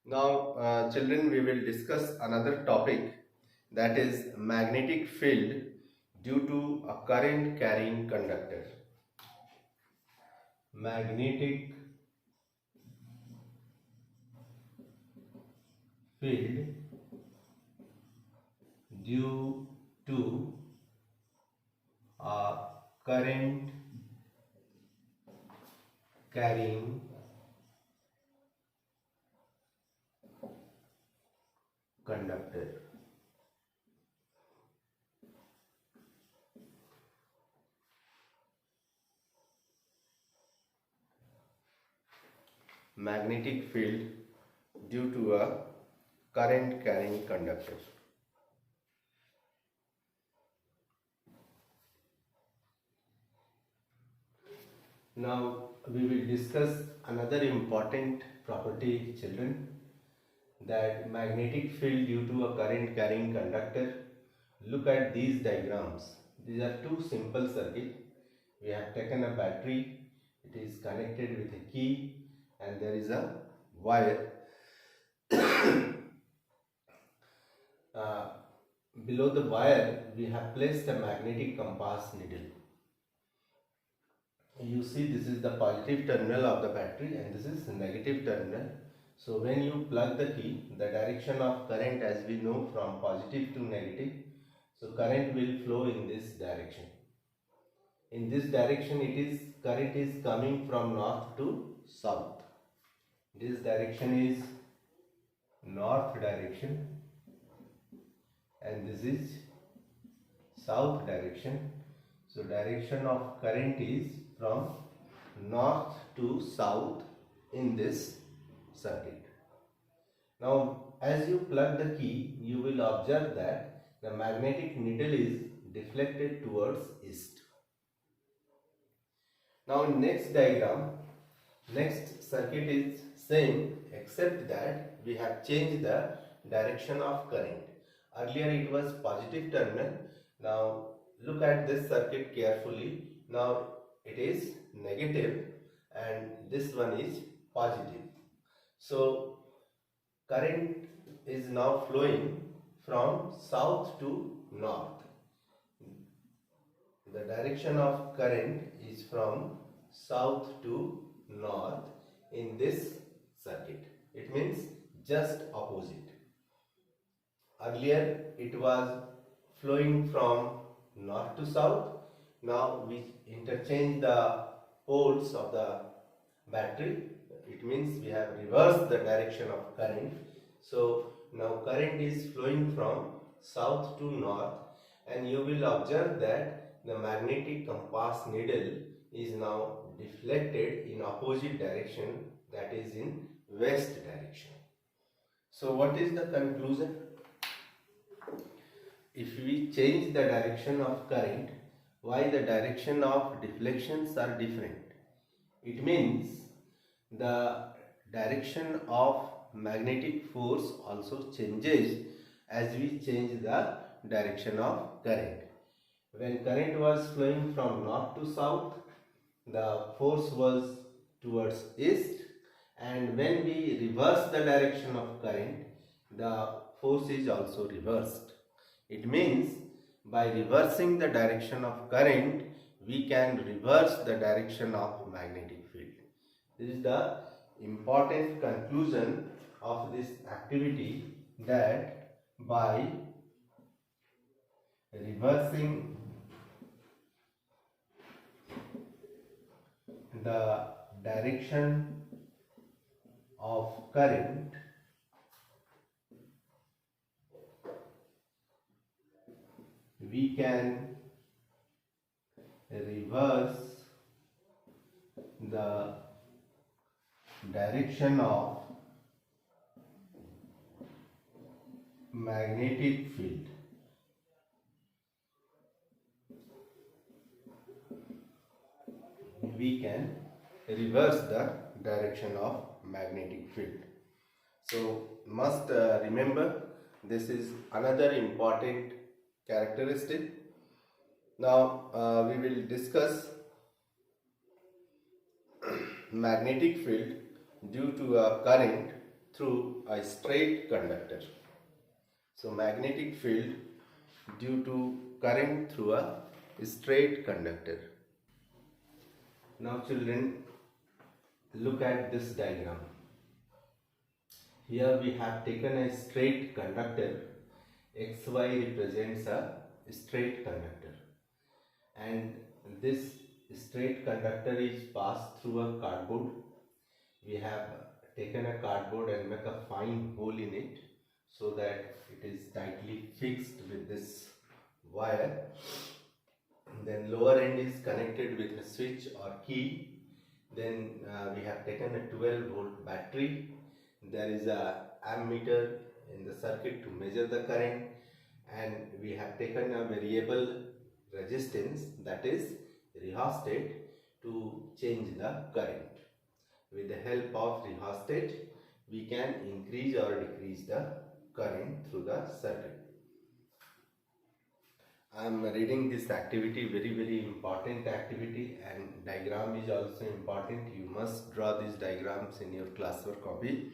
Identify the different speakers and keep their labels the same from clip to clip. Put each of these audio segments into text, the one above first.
Speaker 1: Now, children, we will discuss another topic, that is magnetic field due to a current carrying conductor. Magnetic field due to a current carrying conductor. Magnetic field due to a current carrying conductor. Now we will discuss another important property, children, that magnetic field due to a current carrying conductor. Look at these diagrams. These are two simple circuits. We have taken a battery, it is connected with a key, and there is a wire. uh, Below the wire we have placed a magnetic compass needle. You see, this is the positive terminal of the battery and this is the negative terminal. So when you plug the key, the direction of current, as we know, from positive to negative, so current will flow in this direction. In this direction, current is coming from north to south. This direction is north direction and this is south direction. So direction of current is from north to south in this circuit. Now, as you plug the key, you will observe that the magnetic needle is deflected towards east. Now, in next diagram, next circuit is same except that we have changed the direction of current. Earlier it was positive terminal. Now look at this circuit carefully. Now it is negative and this one is positive. So current is now flowing from south to north. The direction of current is from south to north in this circuit. It means just opposite. Earlier it was flowing from north to south. Now we interchange the poles of the battery. It means we have reversed the direction of current. So now current is flowing from south to north, and you will observe that the magnetic compass needle is now deflected in opposite direction, that is in west direction. So what is the conclusion? If we change the direction of current, why the direction of deflections are different? It means the direction of magnetic force also changes as we change the direction of current. When current was flowing from north to south, the force was towards east, and when we reverse the direction of current, the force is also reversed. It means by reversing the direction of current, we can reverse the direction of magnetic field. This is the important conclusion of this activity, that by reversing the direction of current, we can reverse the direction of magnetic field. We can reverse the direction of magnetic field. So must remember, this is another important characteristic. Now we will discuss magnetic field due to a current through a straight conductor. So magnetic field due to current through a straight conductor. Now children, look at this diagram. Here we have taken a straight conductor. XY represents a straight conductor, and this straight conductor is passed through a cardboard. We have taken a cardboard and make a fine hole in it so that it is tightly fixed with this wire. Then lower end is connected with a switch or key. Then we have taken a 12-volt battery. There is a ammeter in the circuit to measure the current, and we have taken a variable resistance, that is rheostat, to change the current. With the help of rheostat, we can increase or decrease the current through the circuit. I am reading this activity, very important activity, and diagram is also important. You must draw these diagrams in your classwork copy.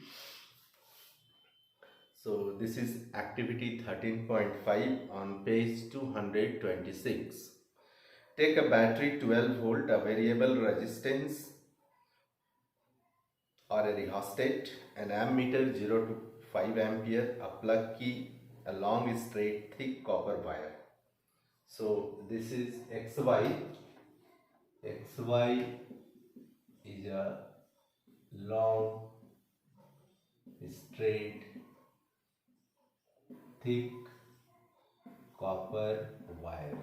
Speaker 1: So this is activity 13.5 on page 226. Take a battery 12 volt, a variable resistance or a rheostat, an ammeter 0 to 5 ampere, a plug key, a long straight thick copper wire. So this is XY. XY is a long straight thick copper wire.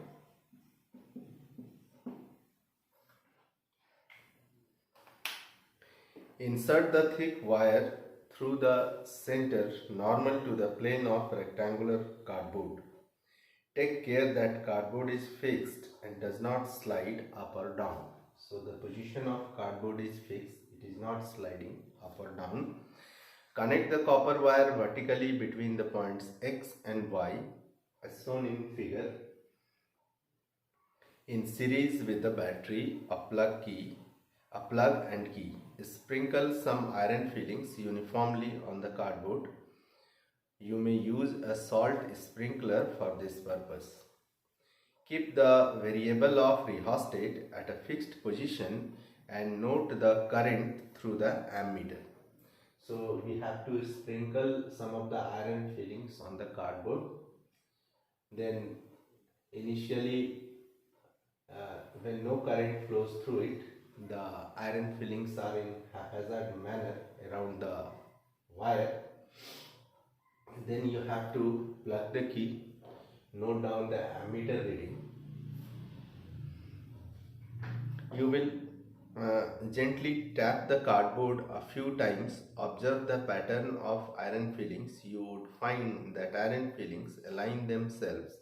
Speaker 1: Insert the thick wire through the center normal to the plane of rectangular cardboard. Take care that cardboard is fixed and does not slide up or down. So the position of cardboard is fixed, it is not sliding up or down. Connect the copper wire vertically between the points X and Y as shown in figure in series with the battery, a plug and key. Sprinkle some iron fillings uniformly on the cardboard. You may use a salt sprinkler for this purpose. Keep the variable of rheostat at a fixed position and note the current through the ammeter. So we have to sprinkle some of the iron fillings on the cardboard. Then initially when no current flows through it, the iron fillings are in haphazard manner around the wire. Then you have to plug the key, note down the ammeter reading. You will gently tap the cardboard a few times. Observe the pattern of iron fillings. You would find that iron fillings align themselves,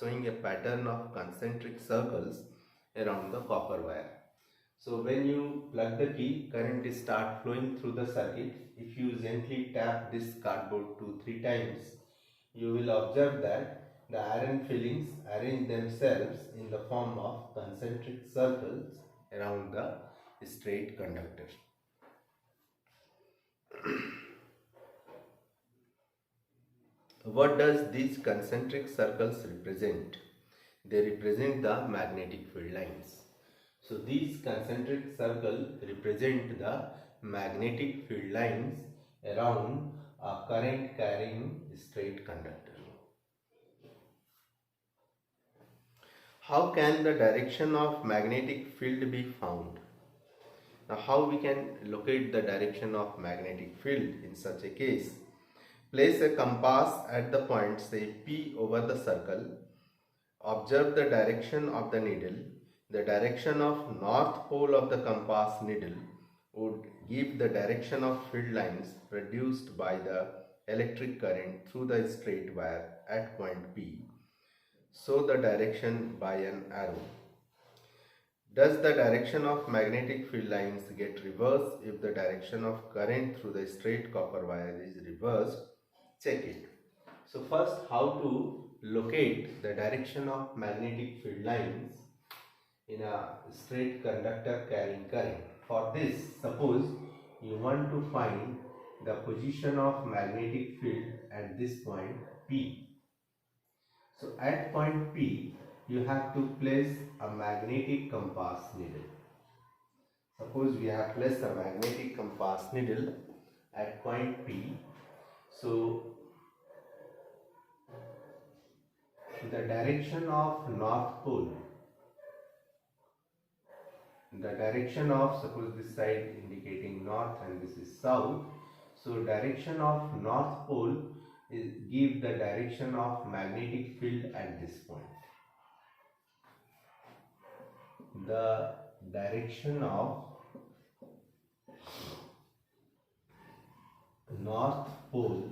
Speaker 1: showing a pattern of concentric circles around the copper wire. So when you plug the key, current is start flowing through the circuit. If you gently tap this cardboard 2-3 times, you will observe that the iron fillings arrange themselves in the form of concentric circles around the straight conductor. What does these concentric circles represent? They represent the magnetic field lines. So these concentric circles represent the magnetic field lines around a current carrying straight conductor. How can the direction of magnetic field be found? Now how we can locate the direction of magnetic field in such a case? Place a compass at the point say P over the circle. Observe the direction of the needle. The direction of north pole of the compass needle would give the direction of field lines produced by the electric current through the straight wire at point P. Show the direction by an arrow. Does the direction of magnetic field lines get reversed if the direction of current through the straight copper wire is reversed? Check it. So first, how to locate the direction of magnetic field lines in a straight conductor carrying current. For this, suppose you want to find the position of magnetic field at this point P. So at point P, you have to place a magnetic compass needle. Suppose we have placed a magnetic compass needle at point P. So the direction of north pole, the direction of, suppose this side indicating north and this is south, so direction of north pole is give the direction of magnetic field at this point. The direction of north pole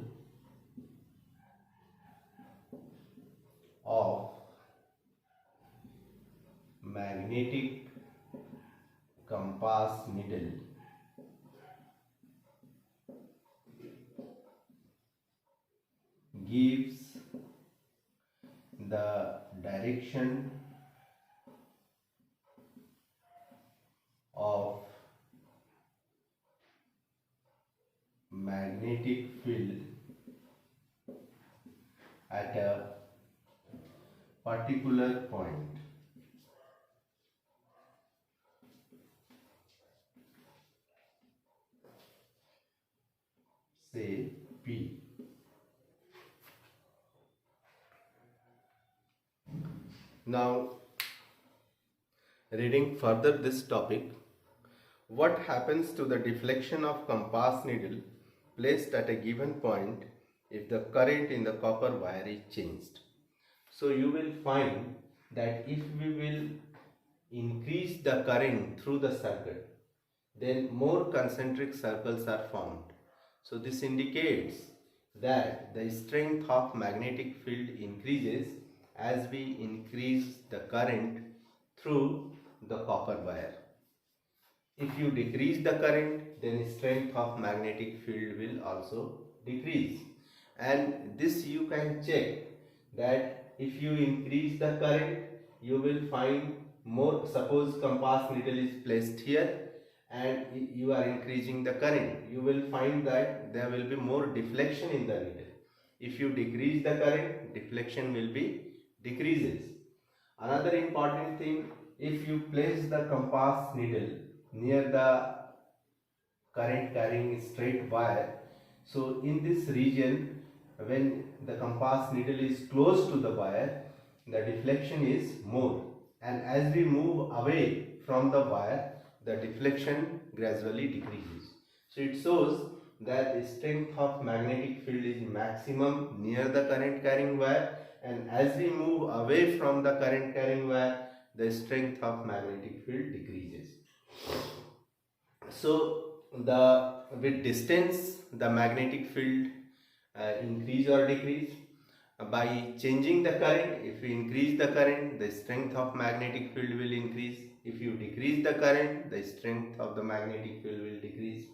Speaker 1: of magnetic compass needle gives the direction of magnetic field at a particular point. Say P. Now, reading further this topic, what happens to the deflection of compass needle placed at a given point if the current in the copper wire is changed? So you will find that if we will increase the current through the circuit, then more concentric circles are formed. So this indicates that the strength of magnetic field increases as we increase the current through the copper wire. If you decrease the current, then strength of magnetic field will also decrease. And this you can check that if you increase the current, you will find more. Suppose compass needle is placed here and you are increasing the current, you will find that there will be more deflection in the needle. If you decrease the current, deflection will be decreases. Another important thing, if you place the compass needle near the current carrying straight wire, so in this region, when the compass needle is close to the wire, the deflection is more, and as we move away from the wire, the deflection gradually decreases. So it shows that the strength of magnetic field is maximum near the current carrying wire, and as we move away from the current carrying wire, the strength of magnetic field decreases. So with distance, the magnetic field increase or decrease. By changing the current, if you increase the current, the strength of magnetic field will increase. If you decrease the current, the strength of the magnetic field will decrease.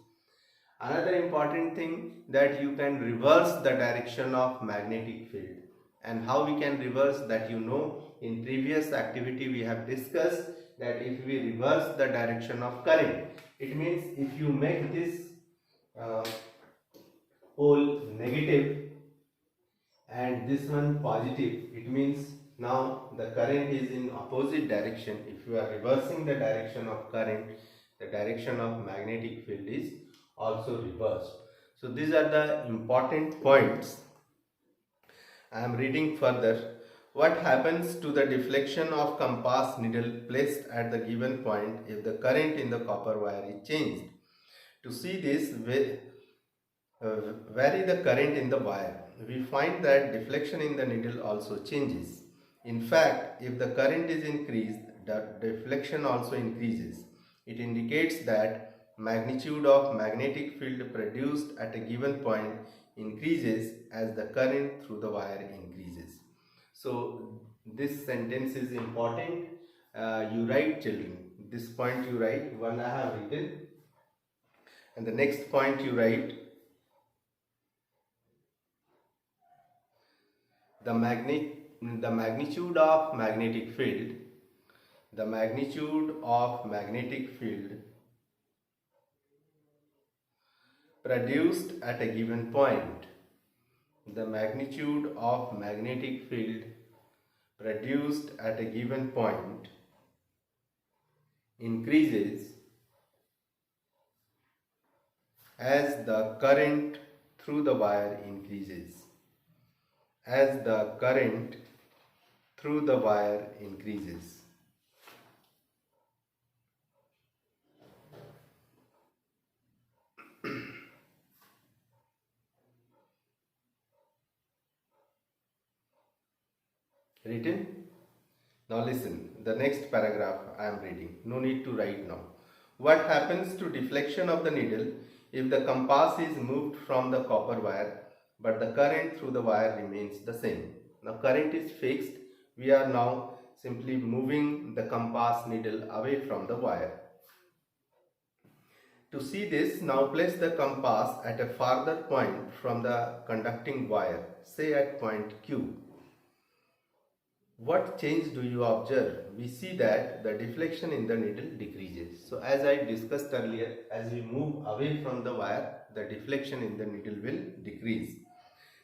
Speaker 1: Another important thing, that you can reverse the direction of magnetic field. And how we can reverse that, you know, in previous activity we have discussed that if we reverse the direction of current, it means if you make this pole negative and this one positive, it means now the current is in opposite direction. If you are reversing the direction of current, the direction of magnetic field is also reversed. So these are the important points. I am reading further. What happens to the deflection of compass needle placed at the given point if the current in the copper wire is changed? To see this, vary the current in the wire. We find that deflection in the needle also changes. In fact, if the current is increased, the deflection also increases. It indicates that magnitude of magnetic field produced at a given point increases as the current through the wire increases. So this sentence is important. You write, children. This point you write, one I have written, and the next point you write. The magnitude of magnetic field, the magnitude of magnetic field produced at a given point. The magnitude of magnetic field produced at a given point increases as the current through the wire increases. As the current through the wire increases. Written? Now listen, the next paragraph I am reading. No need to write now. What happens to deflection of the needle if the compass is moved from the copper wire but the current through the wire remains the same? Now current is fixed. We are now simply moving the compass needle away from the wire. To see this, now place the compass at a farther point from the conducting wire, say at point Q. What change do you observe? We see that the deflection in the needle decreases. So as I discussed earlier, as we move away from the wire, the deflection in the needle will decrease.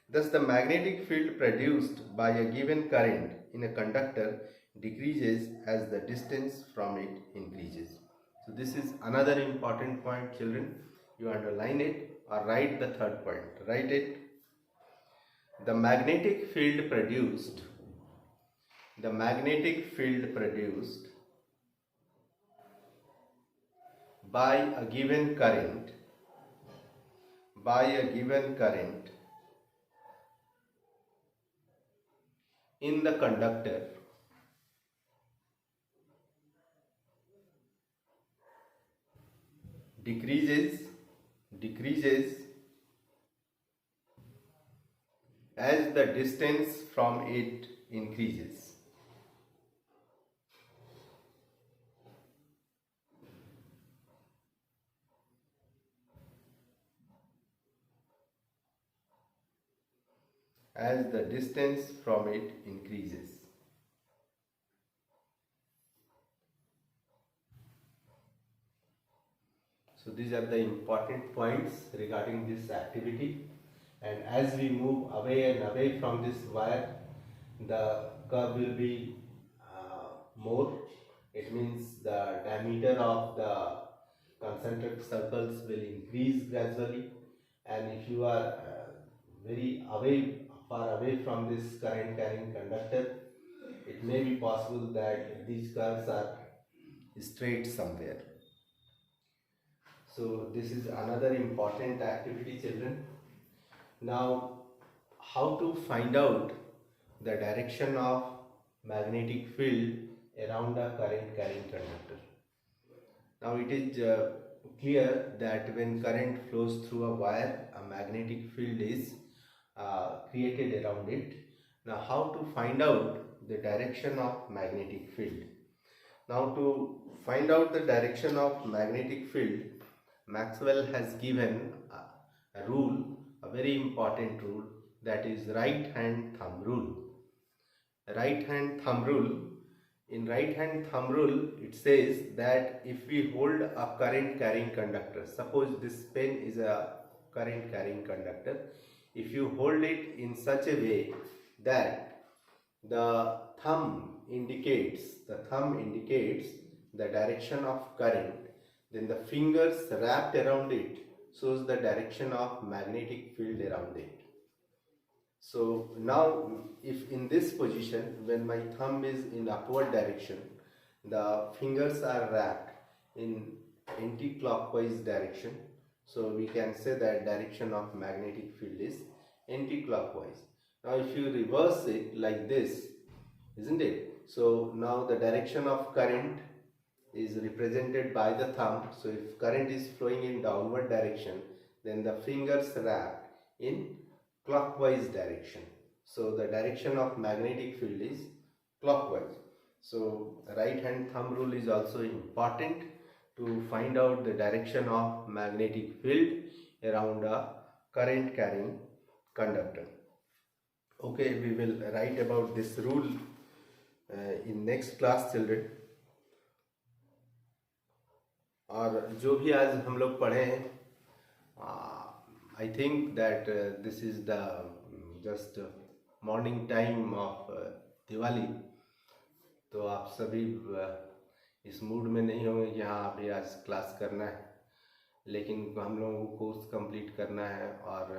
Speaker 1: Thus the magnetic field produced by a given current in a conductor decreases as the distance from it increases. So this is another important point, children. You underline it or write the third point. Write it. The magnetic field produced by a given current in the conductor decreases as the distance from it increases. As the distance from it increases. So these are the important points regarding this activity, and as we move away and away from this wire, the curve will be more. It means the diameter of the concentric circles will increase gradually, and if you are far away from this current carrying conductor, it may be possible that these curves are straight somewhere. So this is another important activity, children. Now, how to find out the direction of magnetic field around a current carrying conductor? Now it is clear that when current flows through a wire, a magnetic field is created around it. Now how to find out the direction of magnetic field? Now to find out the direction of magnetic field, Maxwell has given a rule, a very important rule, that is right hand thumb rule. Right hand thumb rule. In right hand thumb rule, it says that if we hold a current carrying conductor, suppose this pen is a current carrying conductor, if you hold it in such a way that the thumb indicates the direction of current, then the fingers wrapped around it shows the direction of magnetic field around it. So now if in this position, when my thumb is in upward direction, the fingers are wrapped in anti-clockwise direction, so we can say that direction of magnetic field is anti-clockwise. Now if you reverse it like this, isn't it? So now the direction of current is represented by the thumb. So if current is flowing in downward direction, then the fingers wrap in clockwise direction. So the direction of magnetic field is clockwise. So right hand thumb rule is also important to find out the direction of magnetic field around a current carrying conductor. Okay, we will write about this rule in next class, children. और जो भी आज हम लोग पढ़े हैं I think that this is the just morning time of Diwali. तो आप सभी इस मूड में नहीं होंगे कि हाँ अभी आज क्लास करना है, लेकिन हम लोगों को कोर्स कंप्लीट करना है और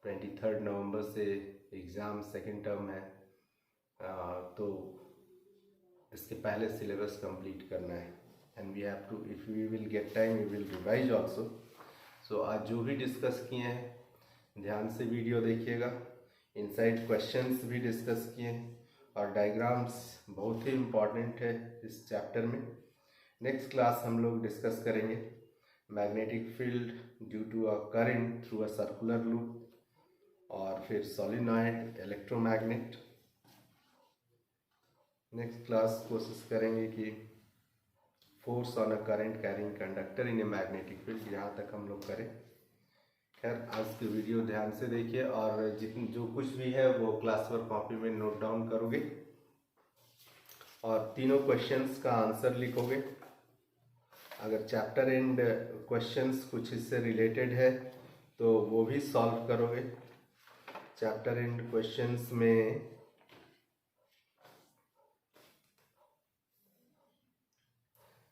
Speaker 1: 23 नवंबर से एग्ज़ाम सेकेंड टर्म है, तो इसके पहले सिलेबस कंप्लीट करना है and we have to, if we will get time we will revise also. So आज जो भी डिस्कस किए हैं ध्यान से वीडियो देखिएगा, इनसाइड क्वेश्चंस भी डिस्कस किए हैं और डायग्राम्स बहुत ही इम्पॉर्टेंट है इस चैप्टर में। नेक्स्ट क्लास हम लोग डिस्कस करेंगे magnetic field due to a current through a circular loop और फिर सोलिनॉइड इलेक्ट्रोमैग्नेट। नेक्स्ट क्लास कोशिश करेंगे कि force on a current carrying conductor in a magnetic field, यहाँ तक हम लोग करें। खैर आज की वीडियो ध्यान से देखिए और जितनी जो कुछ भी है वो क्लास वर्क कॉपी में नोट डाउन करोगे और तीनों क्वेश्चंस का आंसर लिखोगे। अगर चैप्टर एंड क्वेश्चंस कुछ इससे रिलेटेड है तो वो भी सॉल्व करोगे। चैप्टर एंड क्वेश्चंस में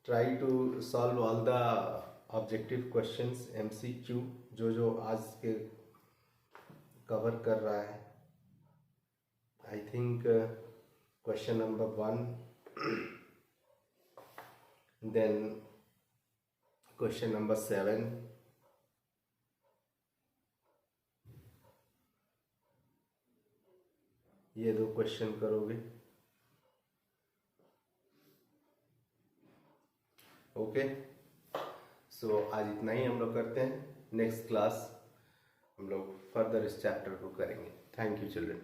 Speaker 1: try to solve all the objective questions MCQ जो आज के कवर कर रहा है। I think question number 1, then question number 7, ये 2 क्वेश्चन करोगे। ओके, सो आज इतना ही हम लोग करते हैं। नेक्स्ट क्लास हम लोग फर्दर इस चैप्टर को करेंगे। Thank you children.